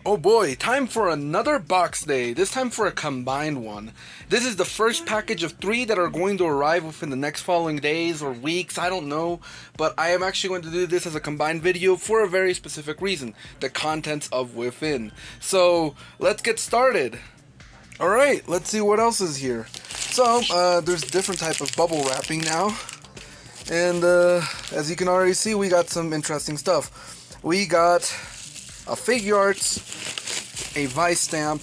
Oh boy, time for another box day, this time for a combined one. This is the first package of 3 that are going to arrive within the next following days or weeks, I don't know, but I am actually going to do this as a combined video for a very specific reason, the contents of Within. So, let's get started. Alright, let's see what else is here. So, there's different type of bubble wrapping now, and as you can already see, we got some interesting stuff. We got a figure arts, a Vice stamp,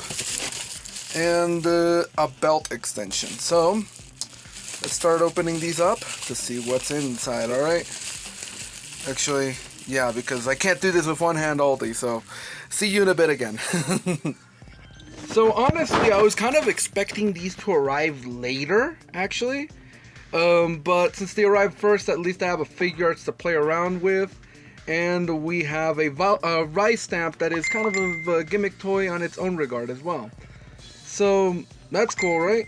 and a belt extension. So, let's start opening these up to see what's inside, alright? Actually, yeah, because I can't do this with one hand all day, so see you in a bit again. So honestly, I was kind of expecting these to arrive later, actually. But since they arrived first, at least I have a figure arts to play around with. And we have a Revice stamp that is kind of a gimmick toy on its own regard as well. So, that's cool, right?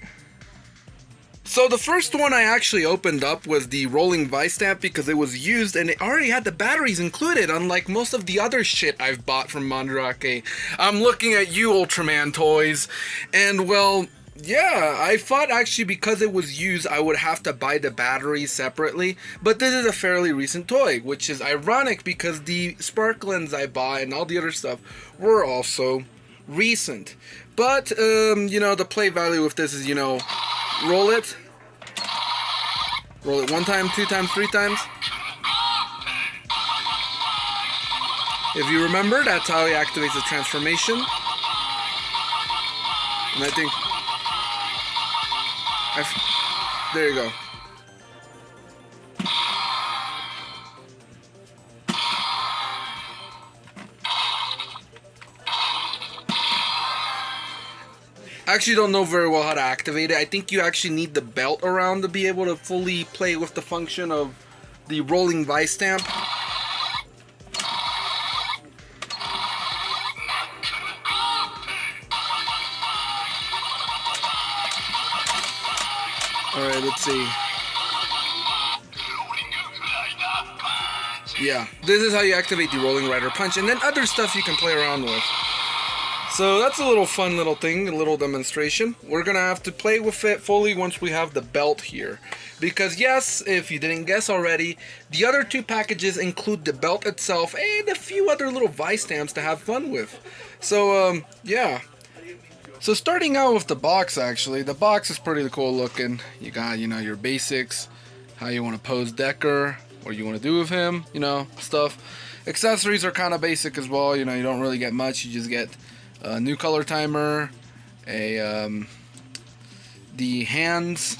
So the first one I actually opened up was the rolling Vice stamp because it was used and it already had the batteries included, unlike most of the other shit I've bought from Mandarake. I'm looking at you, Ultraman toys, and well, yeah, I thought actually because it was used I would have to buy the batteries separately, but this is a fairly recent toy, which is ironic because the sparklins I bought and all the other stuff were also recent. But, you know, the play value with this is, you know, roll it 1 time, 2 times, 3 times. If you remember, that's how he activates the transformation. And I think... there you go. I actually don't know very well how to activate it. I think you actually need the belt around to be able to fully play with the function of the rolling Vice stamp. Alright, let's see. Yeah, this is how you activate the rolling rider punch, and then other stuff you can play around with. So that's a little fun little thing, a little demonstration. We're gonna have to play with it fully once we have the belt here. Because yes, if you didn't guess already, the other 2 packages include the belt itself and a few other little Vice stamps to have fun with. So, yeah. So starting out with the box, actually, the box is pretty cool looking. You got, you know, your basics, how you want to pose Decker, what you want to do with him, you know, stuff. Accessories are kind of basic as well, you know, you don't really get much, you just get a new color timer, the hands,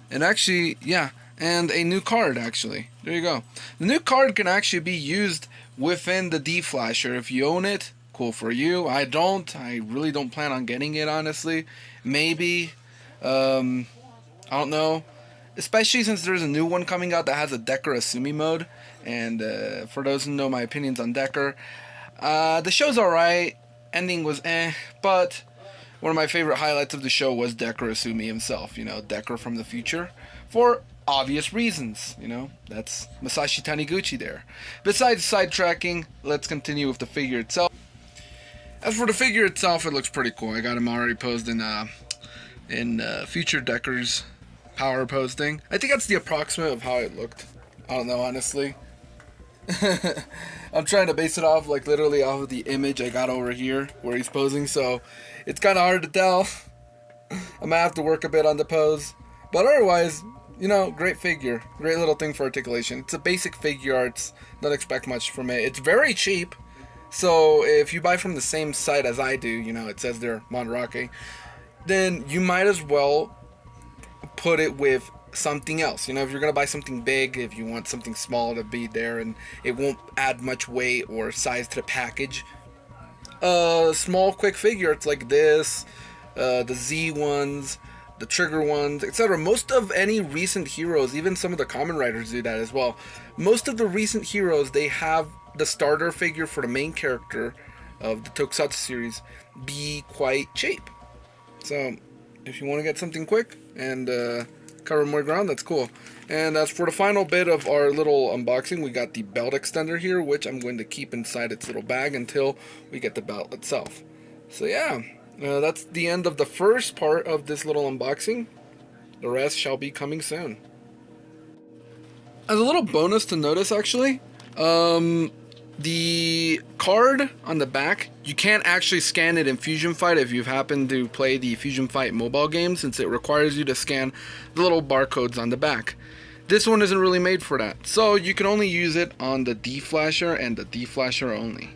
and actually, yeah, and a new card, actually. There you go. The new card can actually be used within the D-Flasher. If you own it, cool for you. I don't. I really don't plan on getting it, honestly. Maybe. I don't know. Especially since there's a new one coming out that has a Decker Asumi mode. And for those who know my opinions on Decker, the show's alright. Ending was but one of my favorite highlights of the show was Decker Asumi himself, you know, Decker from the future, for obvious reasons, you know, that's Masashi Taniguchi there. Besides sidetracking, let's continue with the figure itself. As for the figure itself, it looks pretty cool. I got him already posed in future Decker's power posting. I think that's the approximate of how it looked. I don't know, honestly. I'm trying to base it off, like, literally off of the image I got over here where he's posing, so it's kind of hard to tell. I'm gonna have to work a bit on the pose, but otherwise, you know, great figure, great little thing for articulation. It's a basic figure arts, don't expect much from it. It's very cheap, so if you buy from the same site as I do, you know, it says there, Mandarake, then you might as well put it with something else. You know, if you're gonna buy something big, if you want something small to be there and it won't add much weight or size to the package, small quick figure, it's like this, the Z ones, the Trigger ones, etc. Most of any recent heroes, even some of the Kamen Riders do that as well. Most of the recent heroes, they have the starter figure for the main character of the Tokusatsu series be quite cheap. So if you want to get something quick and cover more ground. That's cool. And as for the final bit of our little unboxing, we got the belt extender here, which I'm going to keep inside its little bag until we get the belt itself. So yeah, that's the end of the first part of this little unboxing. The rest shall be coming soon. As a little bonus to notice, actually, the card on the back, you can't actually scan it in Fusion Fight if you've happened to play the Fusion Fight mobile game, since it requires you to scan the little barcodes on the back. This one isn't really made for that, so you can only use it on the D-Flasher and the D-Flasher only.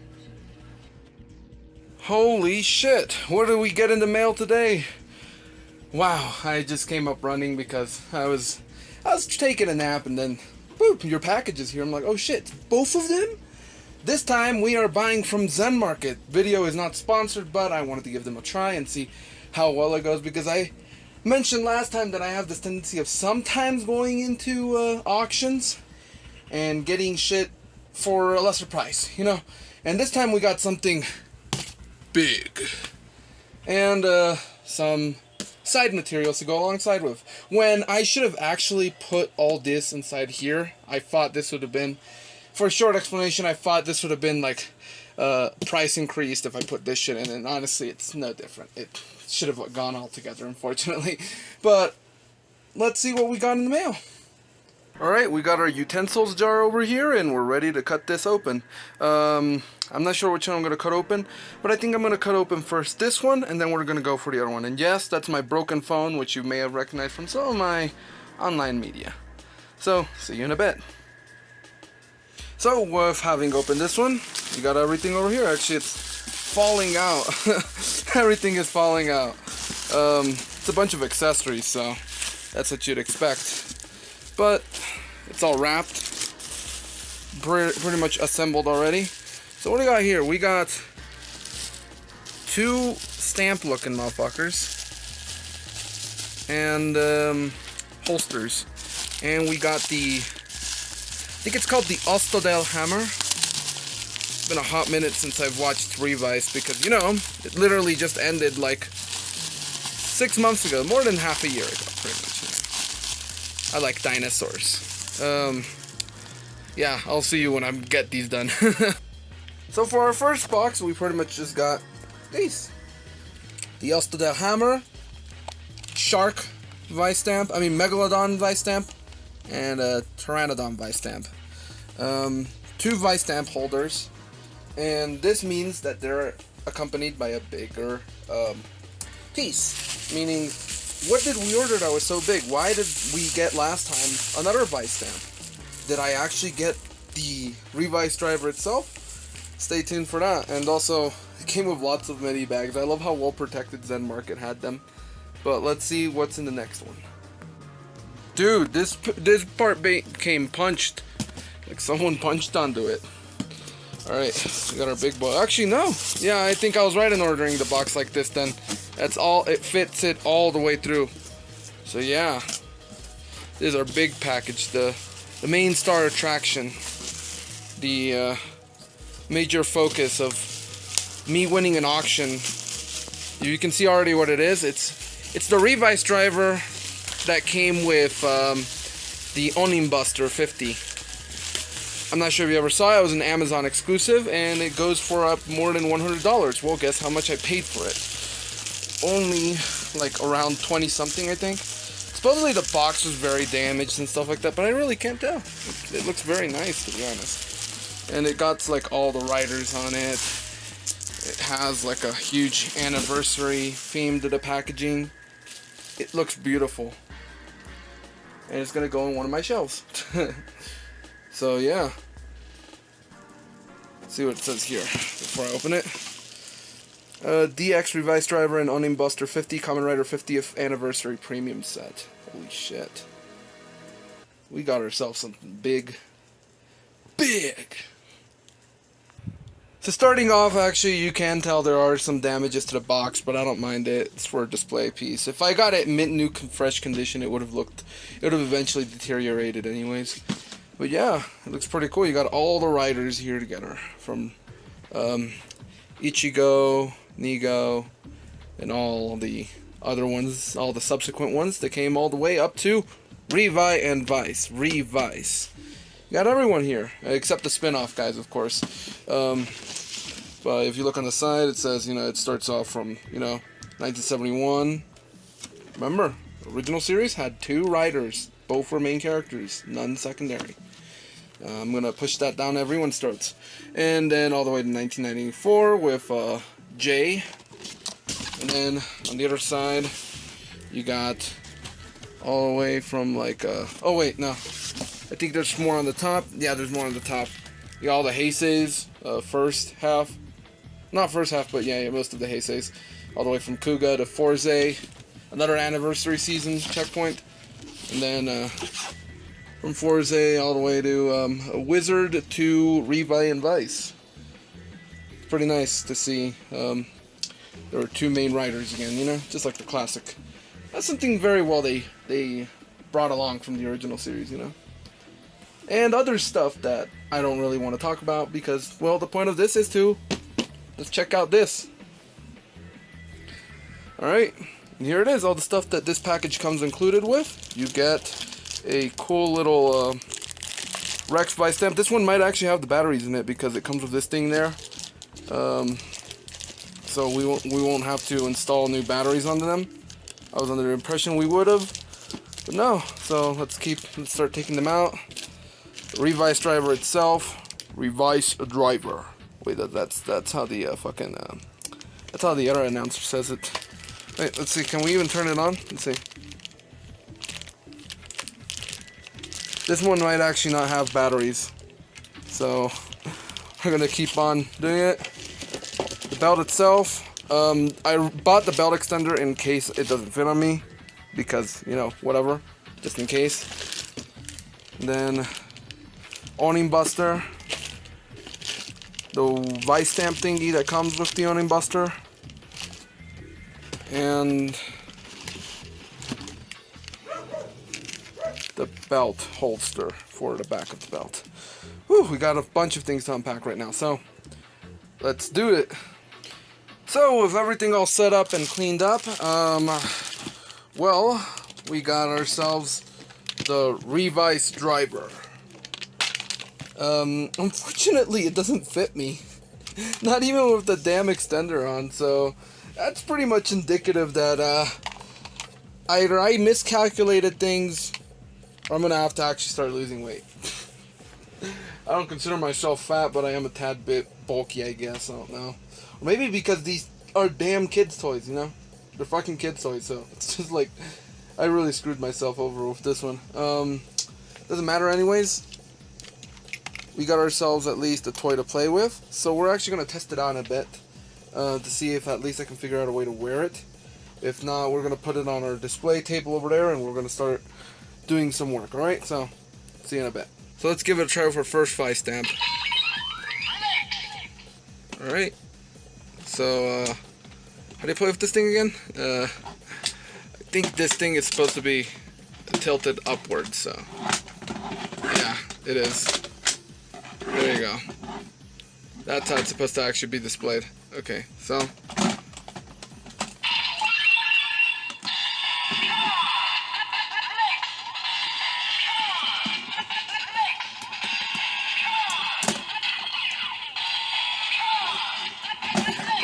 Holy shit, what did we get in the mail today? Wow, I just came up running because I was taking a nap, and then boop, your package is here. I'm like, oh shit, both of them? This time we are buying from Zen Market. Video is not sponsored, but I wanted to give them a try and see how well it goes, because I mentioned last time that I have this tendency of sometimes going into auctions and getting shit for a lesser price, you know. And this time we got something big and some side materials to go alongside with. When I should have actually put all this inside here, I thought this would have been, for a short explanation, I thought this would have been like price increased if I put this shit in, and honestly it's no different. It should have gone all together, unfortunately. But let's see what we got in the mail. Alright, we got our utensils jar over here, and we're ready to cut this open. I'm not sure which one I'm going to cut open, but I think I'm going to cut open first this one, and then we're going to go for the other one. And yes, that's my broken phone, which you may have recognized from some of my online media. So, see you in a bit. So, with having opened this one, you got everything over here. Actually, it's falling out. Everything is falling out. It's a bunch of accessories, so that's what you'd expect. But it's all wrapped, pretty much assembled already. So what do we got here? We got two stamp-looking motherfuckers and holsters, and we got the, I think it's called the Ostadel hammer. It's been a hot minute since I've watched Revice, because, you know, it literally just ended like 6 months ago, more than half a year ago, pretty much. I like dinosaurs. Yeah, I'll see you when I get these done. So for our first box, we pretty much just got these. The Ostadel hammer, shark vice stamp, Megalodon vice stamp, and a Pteranodon vice stamp. Two vice stamp holders, and this means that they're accompanied by a bigger piece, meaning, what did we order that was so big? Why did we get last time another vice stamp? Did I actually get the Revice driver itself? Stay tuned for that. And also, it came with lots of mini bags. I love how well protected Zen Market had them. But let's see what's in the next one. Dude, this part came punched. Like someone punched onto it. Alright, we got our big boy. Actually, no. Yeah, I think I was right in ordering the box like this then. That's all, it fits it all the way through. So yeah, this is our big package, the main star attraction, the major focus of me winning an auction. You can see already what it is. It's the Revice driver that came with the Onin Buster 50. I'm not sure if you ever saw it. It was an Amazon exclusive, and it goes for more than $100. Well, guess how much I paid for it? Only like around 20 something, I think. Supposedly the box was very damaged and stuff like that, but I really can't tell. It looks very nice, to be honest. And it got like all the riders on it. It has like a huge anniversary theme to the packaging. It looks beautiful. And it's gonna go on one of my shelves. So yeah. Let's see what it says here before I open it. DX Revice driver and Onin Buster 50 Kamen Rider 50th anniversary premium set. Holy shit. We got ourselves something big. Big! So starting off, actually, you can tell there are some damages to the box, but I don't mind it. It's for a display piece. If I got it mint new fresh condition, it would have eventually deteriorated anyways. But yeah, it looks pretty cool. You got all the riders here together, from Ichigo, Nigo, and all the other ones, all the subsequent ones that came all the way up to Revice and Vice. Revice. You got everyone here, except the spin-off guys, of course. But if you look on the side, it says, it starts off from, 1971. Remember, original series had 2 writers. Both were main characters, none secondary. I'm going to push that down everyone starts. And then all the way to 1994 with Jay. And then on the other side, you got all the way from like, oh wait, no. I think there's more on the top. Yeah, there's more on the top. You got all the Heiseis, first half. Not first half, but yeah, most of the Heiseis. All the way from Kuga to Forze. Another anniversary season checkpoint. And then from Forze all the way to Wizard to Revice and Vice. Pretty nice to see. There were 2 main writers again, just like the classic. That's something very well they brought along from the original series, And other stuff that I don't really want to talk about because, well, the point of this is to let's check out this. Alright, and here it is, all the stuff that this package comes included with. You get a cool little Rex Vice stamp. This one might actually have the batteries in it because it comes with this thing there. So we won't have to install new batteries onto them. I was under the impression we would have, but no. So let's start taking them out. The Revice driver itself, Revice driver. Wait, that's how the fucking that's how the other announcer says it. Wait, let's see. Can we even turn it on? Let's see. This one might actually not have batteries, so we're gonna keep on doing it. The belt itself, I bought the belt extender in case it doesn't fit on me, because whatever, just in case. And then awning buster, the Vice stamp thingy that comes with the awning buster, and the belt holster for the back of the belt. Whew, we got a bunch of things to unpack right now, so let's do it. So with everything all set up and cleaned up, well, we got ourselves the Revice driver. Unfortunately, it doesn't fit me. Not even with the damn extender on, so that's pretty much indicative that either I miscalculated things or I'm gonna have to actually start losing weight. I don't consider myself fat, but I am a tad bit bulky, I guess. I don't know. Or maybe because these are damn kids' toys, They're fucking kids' toys, so it's just like I really screwed myself over with this one. Doesn't matter anyways. We got ourselves at least a toy to play with, so we're actually going to test it out in a bit to see if at least I can figure out a way to wear it. If not, we're going to put it on our display table over there and we're going to start doing some work, alright? So, see you in a bit. So let's give it a try with our first Vice stamp. Alright. So, how do you play with this thing again? I think this thing is supposed to be tilted upwards, so yeah, it is. There you go. That's how it's supposed to actually be displayed. Okay, so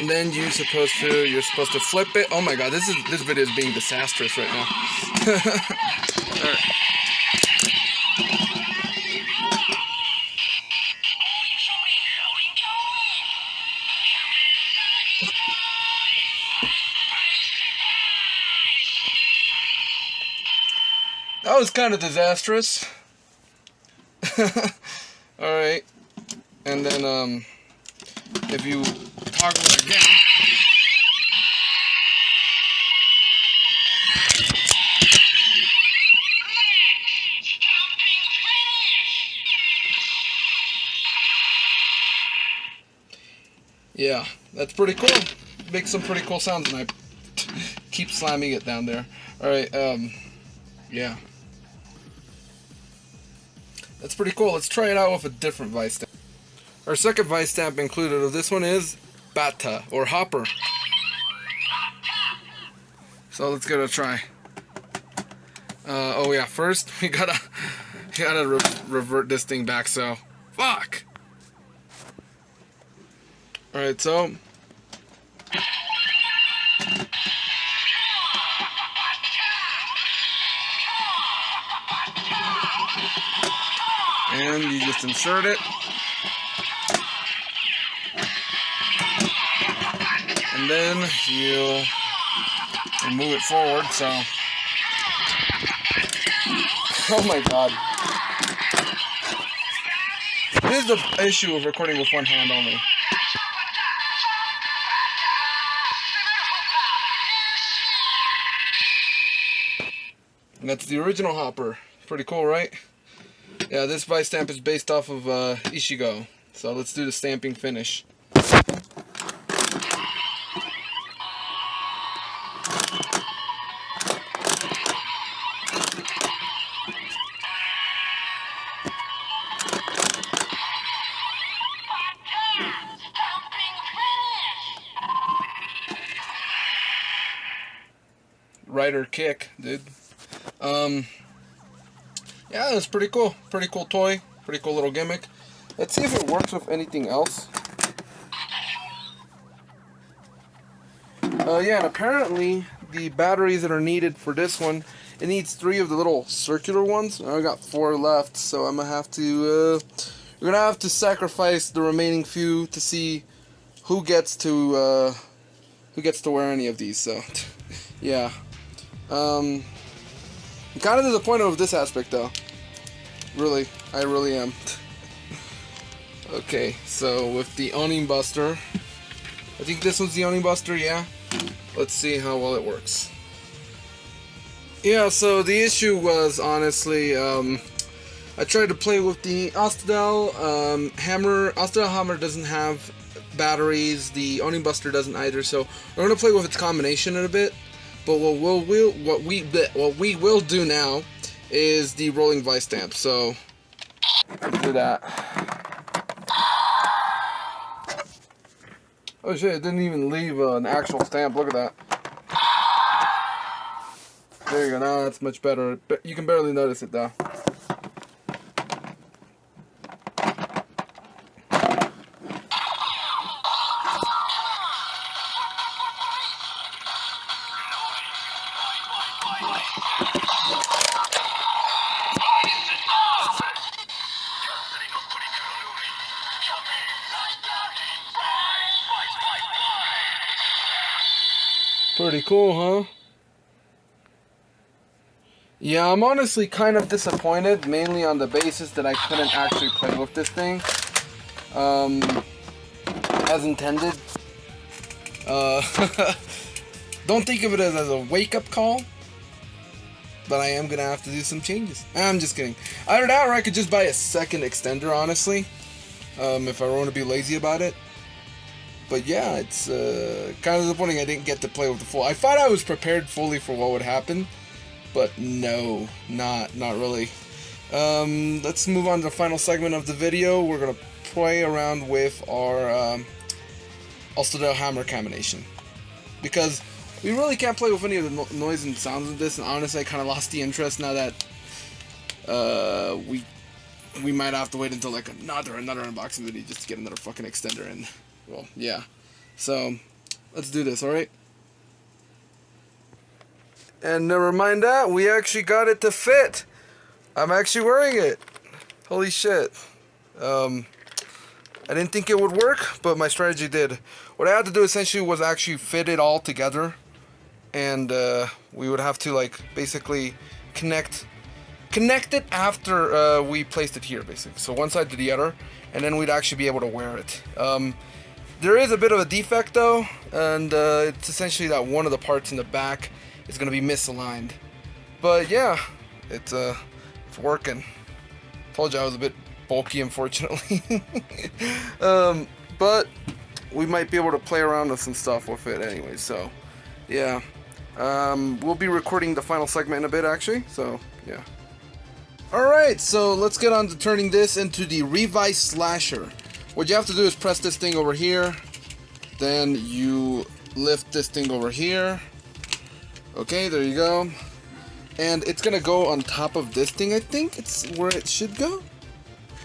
and then you're supposed to flip it. Oh my god, this video is being disastrous right now. Alright. That was kind of disastrous. Alright. And then, if you toggle it again. Yeah, that's pretty cool. Makes some pretty cool sounds, and I keep slamming it down there. Alright, yeah. That's pretty cool. Let's try it out with a different Vice stamp. Our second Vice stamp included of this one is Bata, or Hopper. So let's give it a try. Oh yeah, first we gotta revert this thing back, so fuck. Alright, so and you just insert it, and then you move it forward. So oh my god, this is the issue of recording with one hand only. And that's the original hopper. Pretty cool, right? Yeah, this Vice stamp is based off of Ishigo. So let's do the stamping finish. Rider kick, dude. Yeah, it's pretty cool. Pretty cool toy. Pretty cool little gimmick. Let's see if it works with anything else. Yeah, and apparently the batteries that are needed for this one, it needs 3 of the little circular ones. I got 4 left, so I'm gonna have to we're gonna have to sacrifice the remaining few to see who gets to wear any of these. So yeah. I'm kind of disappointed with this aspect though. Really, I really am. Okay, so with the Onin Buster, I think this one's the Onin Buster, yeah. Let's see how well it works. Yeah, so the issue was honestly, I tried to play with the Ostadel hammer. Ostadel hammer doesn't have batteries. The Onin Buster doesn't either. So we're gonna play with its combination in a bit. But what we will do now is the rolling vice stamp. So let's do that. Oh shit! It didn't even leave an actual stamp. Look at that. There you go. Now that's much better. You can barely notice it though. Pretty cool, huh? Yeah, I'm honestly kind of disappointed, mainly on the basis that I couldn't actually play with this thing as intended. Don't think of it as a wake-up call, but I am gonna have to do some changes. I'm just kidding. Either that, or I could just buy a second extender, honestly, if I want to be lazy about it. But yeah, it's kind of disappointing I didn't get to play with the full. I thought I was prepared fully for what would happen, but no, not really. Let's move on to the final segment of the video. We're gonna play around with our Ostadel hammer combination, because we really can't play with any of the noise and sounds of this. And honestly, I kind of lost the interest now that we might have to wait until like another unboxing video just to get another fucking extender in. Well, yeah. So, let's do this, alright? And never mind that, we actually got it to fit. I'm actually wearing it. Holy shit. I didn't think it would work, but my strategy did. What I had to do essentially was actually fit it all together. And we would have to like basically connect it after we placed it here, basically. So one side to the other, and then we'd actually be able to wear it. There is a bit of a defect though, and it's essentially that one of the parts in the back is going to be misaligned. But yeah, it's working. Told you I was a bit bulky, unfortunately. But we might be able to play around with some stuff with it anyway, so yeah. We'll be recording the final segment in a bit, actually, so yeah. Alright, so let's get on to turning this into the Revice Slasher. What you have to do is press this thing over here, then you lift this thing over here, Okay, there you go. And it's gonna go on top of this thing, I think. It's where it should go.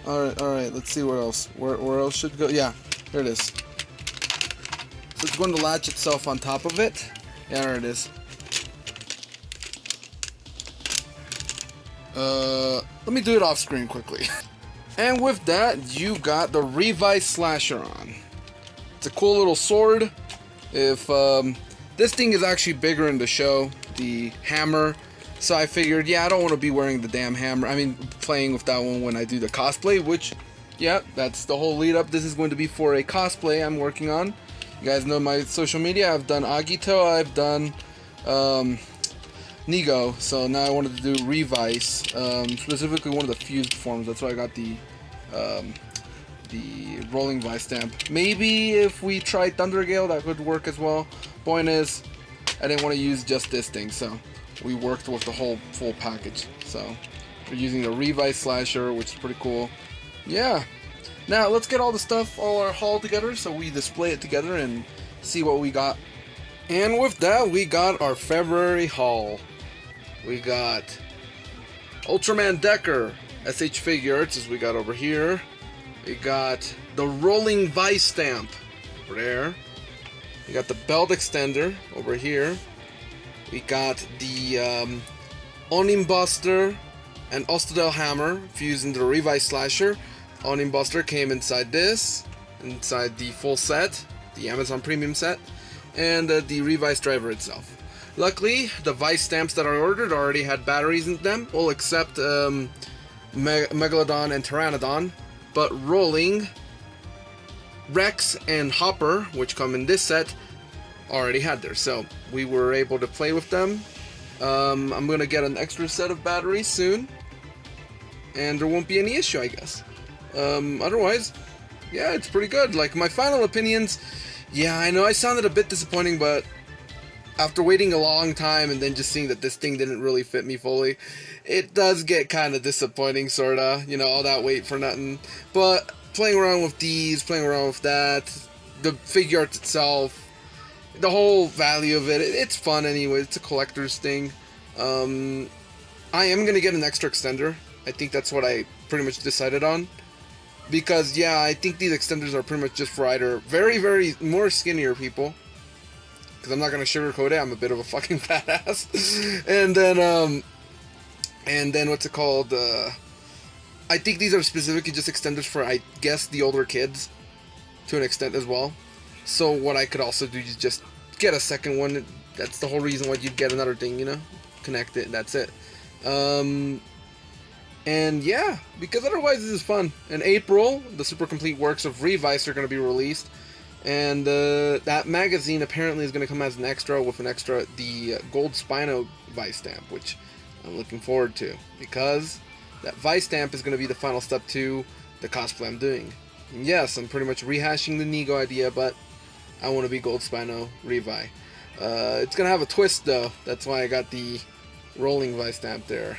Alright, let's see where else. Where else should go? Yeah, there it is. So it's going to latch itself on top of it. Yeah, there it is. Let me do it off screen quickly. And with that, you got the Revice slasher on. It's a cool little sword. If this thing is actually bigger in the show, the hammer. So I figured, yeah, I don't want to be wearing the damn hammer. I mean, playing with that one when I do the cosplay, which, yeah, that's the whole lead up. This is going to be for a cosplay I'm working on. You guys know my social media. I've done Agito, I've done Nigo, so now I wanted to do Revice, specifically one of the fused forms. That's why I got the rolling vice stamp. Maybe if we tried Thundergale, that could work as well. Point is, I didn't want to use just this thing, so we worked with the whole full package. So we're using the Revice slasher, which is pretty cool. Yeah. Now let's get all the stuff, all our haul together, so we display it together and see what we got. And with that, we got our February haul. We got Ultraman Decker SH Figure Arts, as we got over here. We got the rolling vice stamp over there. We got the belt extender over here. We got the Onin Buster and Ostadel hammer fused into the Revice slasher. Onin Buster came inside this, inside the full set, the Amazon Premium set, and the Revice driver itself. Luckily, the vice stamps that I ordered already had batteries in them, all except Megalodon and Pteranodon. But Rolling, Rex, and Hopper, which come in this set, already had theirs. So we were able to play with them. I'm going to get an extra set of batteries soon, and there won't be any issue, I guess. Otherwise, yeah, it's pretty good. Like, my final opinions, yeah, I know I sounded a bit disappointing, but after waiting a long time and then just seeing that this thing didn't really fit me fully, it does get kind of disappointing, sorta. You know, all that wait for nothing. But playing around with these, playing around with that, the figure art itself, the whole value of it, it's fun anyway. It's a collector's thing. I am going to get an extra extender. I think that's what I pretty much decided on. Because, yeah, I think these extenders are pretty much just for either very, very more skinnier people. Because I'm not going to sugarcoat it, I'm a bit of a fucking fat ass. And then what's it called? I think these are specifically just extenders for, I guess, the older kids. To an extent as well. So what I could also do is just get a second one. That's the whole reason why you'd get another thing, you know? Connect it, and that's it. And yeah, because otherwise this is fun. In April, the super complete works of Revice are going to be released. And that magazine apparently is going to come as an extra with the gold Spino Vice stamp, which I'm looking forward to. Because that Vice stamp is going to be the final step to the cosplay I'm doing. And yes, I'm pretty much rehashing the Nigo idea, but I want to be gold Spino Revi. It's going to have a twist though. That's why I got the rolling Vice stamp there.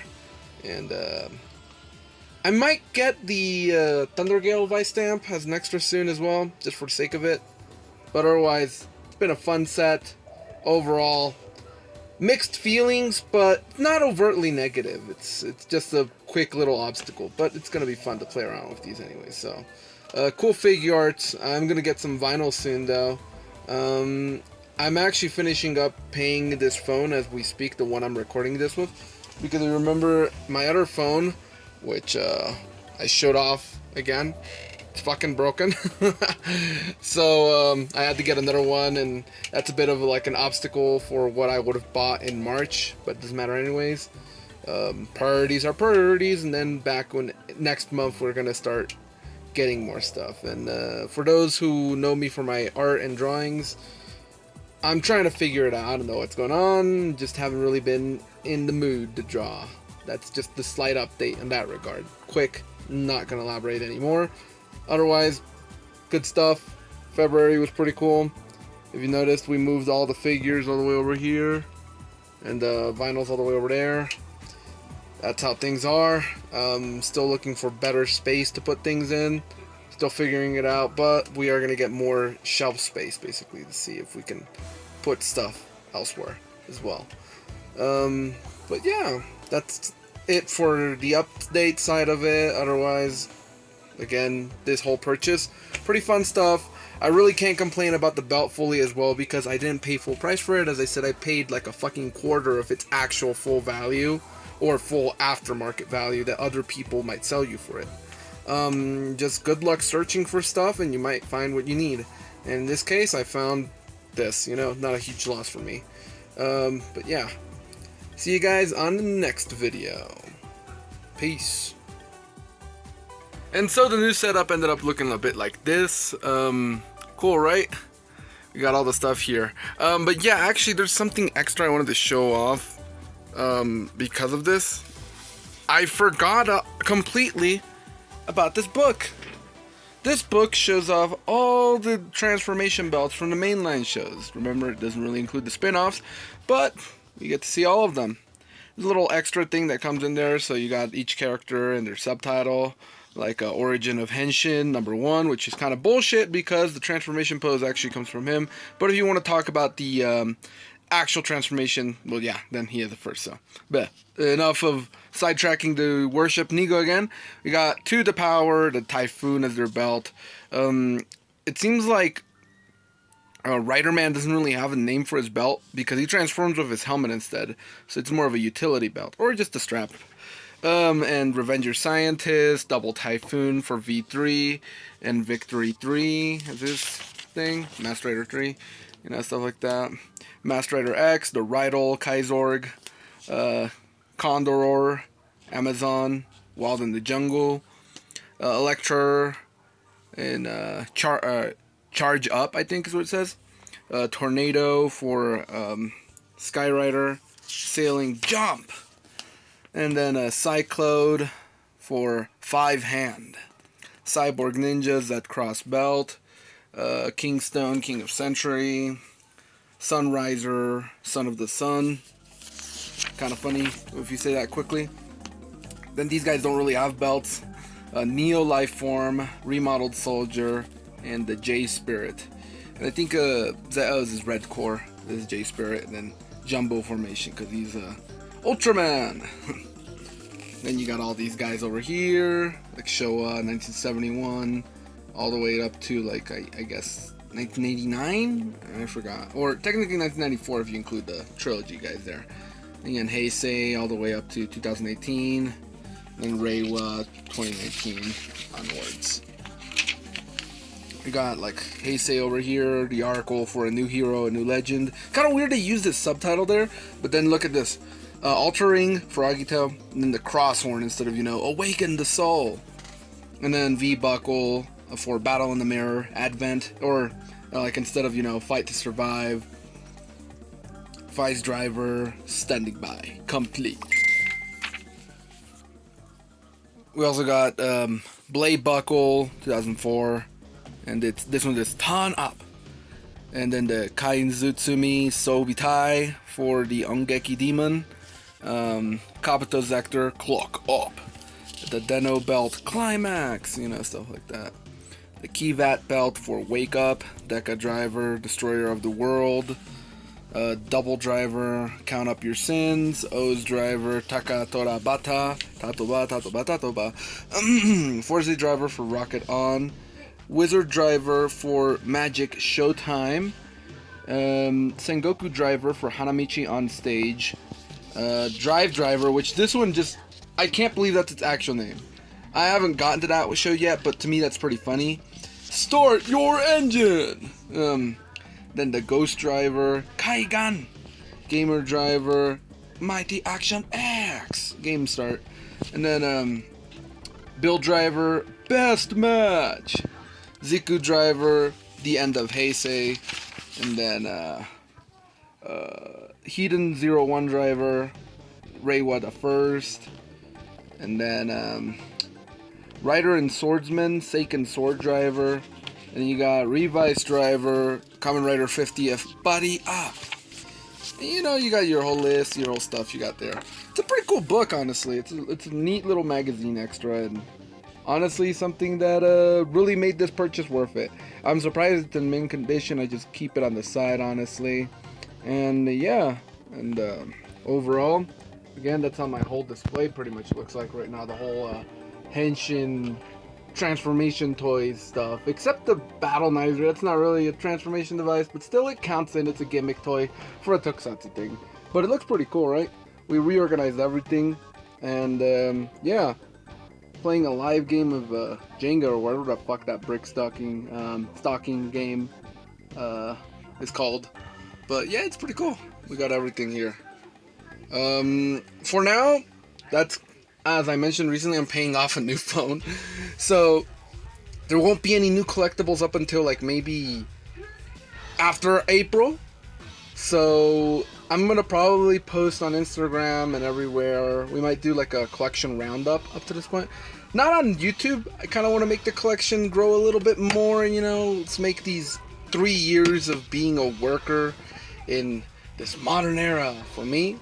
And I might get the Thundergale Vice stamp as an extra soon as well, just for the sake of it. But otherwise, it's been a fun set. Overall, mixed feelings, but not overtly negative. It's just a quick little obstacle, but it's going to be fun to play around with these anyway. So, cool figure arts. I'm going to get some vinyl soon, though. I'm actually finishing up paying this phone as we speak, the one I'm recording this with. Because I remember my other phone, which I showed off again, it's fucking broken. So I had to get another one, and that's a bit of like an obstacle for what I would have bought in March, but it doesn't matter anyways. Priorities are priorities, and then back when next month we're gonna start getting more stuff. And for those who know me for my art and drawings, I'm trying to figure it out. I don't know what's going on, just haven't really been in the mood to draw. That's just the slight update in that regard. Quick, not gonna elaborate anymore. Otherwise, good stuff. February was pretty cool. If you noticed, we moved all the figures all the way over here, and the vinyls all the way over there. That's how things are. Still looking for better space to put things in. Still figuring it out, but we are gonna get more shelf space basically to see if we can put stuff elsewhere. as well. But yeah, that's it for the update side of it. Otherwise, again, this whole purchase, pretty fun stuff. I really can't complain about the belt fully as well because I didn't pay full price for it. As I said, I paid like a fucking quarter of its actual full value or full aftermarket value that other people might sell you for it. Just good luck searching for stuff and you might find what you need. And in this case, I found this, not a huge loss for me. But yeah, see you guys on the next video. Peace. And so the new setup ended up looking a bit like this. Cool, right? We got all the stuff here. But yeah, actually there's something extra I wanted to show off because of this. I forgot completely about this book. This book shows off all the transformation belts from the mainline shows. Remember, it doesn't really include the spin-offs, but you get to see all of them. There's a little extra thing that comes in there, so you got each character and their subtitle, like Origin of Henshin #1, which is kind of bullshit because the transformation pose actually comes from him. But if you want to talk about the actual transformation, well, yeah, then he is the first. So, but enough of sidetracking to worship Nigo again. We got 2 to power, the Typhoon as their belt. It seems like Rider Man doesn't really have a name for his belt because he transforms with his helmet instead. So it's more of a utility belt or just a strap. And Revenger Scientist, Double Typhoon for V3, and Victory 3 is this thing, Master Rider 3, stuff like that. Master Rider X, the Rydal, Kaizorg, Condor, Amazon, Wild in the Jungle, Electra, and Charge Up, I think is what it says. Tornado for Skyrider, Sailing Jump. And then a Cyclode for 5 Hand. Cyborg Ninjas, that cross belt. Kingstone, King of Century. Sunriser, Son of the Sun. Kind of funny if you say that quickly. Then these guys don't really have belts. Neo Lifeform, Remodeled Soldier, and the J Spirit. And I think Zeo's is Red Core. This is J Spirit, and then Jumbo Formation because he's Ultraman. Then you got all these guys over here, like Showa 1971, all the way up to like I guess 1989. I forgot, or technically 1994 if you include the trilogy guys there. And then Heisei all the way up to 2018, and Reiwa 2019 onwards. We got like Heisei over here, the article for a new hero, a new legend. Kind of weird they use this subtitle there, but then look at this. Altering for Agito, and then the Crosshorn instead of, Awaken the Soul. And then V-Buckle for Battle in the Mirror, Advent, or like instead of, Fight to Survive, Vice Driver, Standing By, Complete. We also got Blade Buckle, 2004, and this one is Ton Up. And then the Kainzutsumi Sobitai for the Ongeki Demon. Kabuto Zector, Clock Up. The Deno Belt, Climax, stuff like that. The Kivat Belt for Wake Up. Deca Driver, Destroyer of the World. Double Driver, Count Up Your Sins. O's Driver, Taka Tora Bata. Tatoba, Tatoba, Tatoba. Forza Driver for Rocket On. Wizard Driver for Magic Showtime. Sengoku Driver for Hanamichi on Stage. Drive Driver, which this one just, I can't believe that's its actual name. I haven't gotten to that show yet, but to me that's pretty funny. Start your engine! Then the Ghost Driver, Kaigan, Gamer Driver, Mighty Action X, Game Start. And then Build Driver, Best Match. Ziku Driver, The End of Heisei. And then Hiden 01 Driver, Reiwa the First, and then Rider and Swordsman, Seiken Sword Driver, and you got Revice Driver, Kamen Rider 50th, Body Up. And, you got your whole list, your whole stuff you got there. It's a pretty cool book, honestly. It's a neat little magazine extra, and honestly something that really made this purchase worth it. I'm surprised it's in mint condition. I just keep it on the side, honestly. And yeah, And overall, again, that's how my whole display pretty much looks like right now. The whole Henshin transformation toys stuff, except the Battlenizer. That's not really a transformation device, but still it counts in. It's a gimmick toy for a tokusatsu thing. But it looks pretty cool, right? We reorganized everything, and yeah, playing a live game of Jenga or whatever the fuck that brick stocking game is called. But yeah, it's pretty cool. We got everything here. For now, that's, as I mentioned recently, I'm paying off a new phone. So there won't be any new collectibles up until like maybe after April. So I'm gonna probably post on Instagram and everywhere. We might do like a collection roundup up to this point. Not on YouTube. I kind of want to make the collection grow a little bit more. You know, let's make these 3 years of being a worker in this modern era for me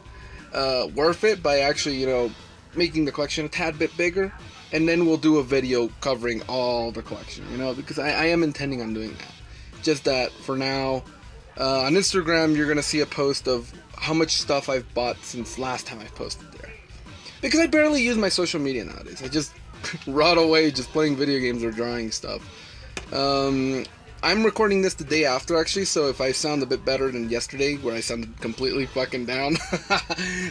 worth it by actually, you know, making the collection a tad bit bigger. And then we'll do a video covering all the collection, you know, because I am intending on doing that. Just that for now, on Instagram, you're going to see a post of how much stuff I've bought since last time I posted there. Because I barely use my social media nowadays. I just rot away just playing video games or drawing stuff. I'm recording this the day after, actually, so if I sound a bit better than yesterday, where I sounded completely fucking down,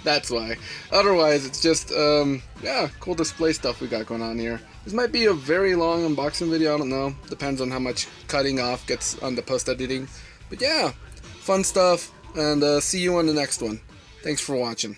that's why. Otherwise, it's just, yeah, cool display stuff we got going on here. This might be a very long unboxing video, I don't know. Depends on how much cutting off gets on the post-editing. But yeah, fun stuff, and see you on the next one. Thanks for watching.